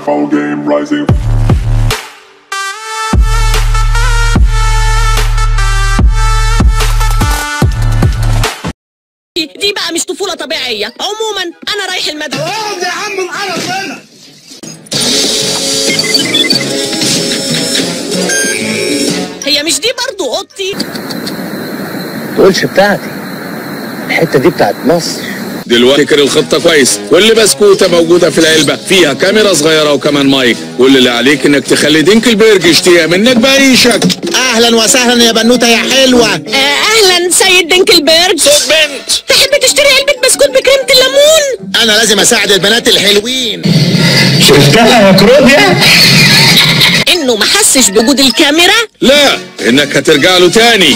fall game rising. دي بقى مش طفولة طبيعية. عموما أنا رايح المدرسة. اقعد يا عم معانا هنا. هي مش دي برضو أوضتي؟ تقولش بتاعتي، الحتة دي بتاعت مصر. دلوقتي فكر الخطة كويس. كل بسكوتة موجودة في العلبة فيها كاميرا صغيرة وكمان مايك. كل اللي عليك انك تخلي دينكلبيرج يشتريها منك بأي شكل. اهلا وسهلا يا بنوتة يا حلوة. أهلا سيد دينكلبيرج. صوت بنت. تحب تشتري علبة بسكوت بكريمة الليمون؟ انا لازم اساعد البنات الحلوين. شفتها يا كروبيا؟ إنه ما حسش بوجود الكاميرا؟ لا، انك هترجع له تاني.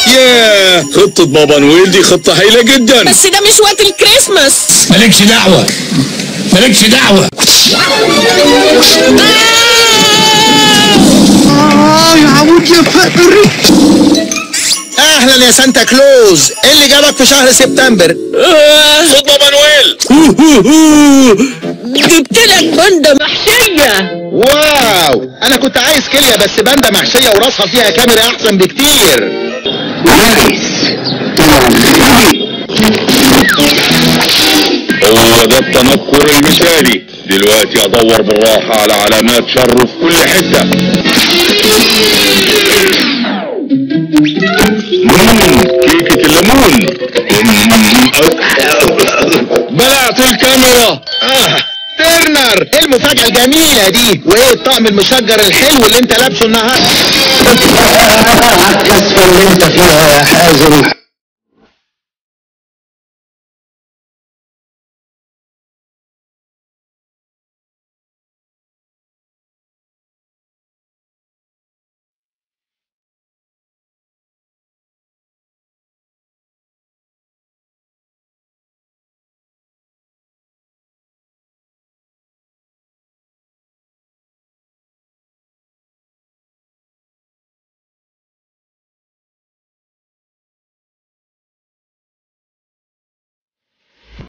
ياه، خطة بابا نويل دي خطة هايلة جدا. بس ده مش وقت الكريسماس. مالكش دعوة، مالكش دعوة. يا عمود يا فقر. اهلا يا سانتا كلوز، ايه اللي جابك في شهر سبتمبر؟ صوت بابا نويل. جبت لك بندة محشية. واو، انا كنت عايز كلية بس بندة محشية وراسها فيها كاميرا احسن بكتير. هو ده التنكر المثالي. دلوقتي ادور بالراحة على علامات شر في كل حتة. كيكة الليمون. بلعت الكاميرا. ترنر، ايه المفاجأة الجميلة دي؟ وايه الطقم المشجر الحلو اللي انت لابسه النهارده؟ الكسفة اللي انت فيها يا حازم.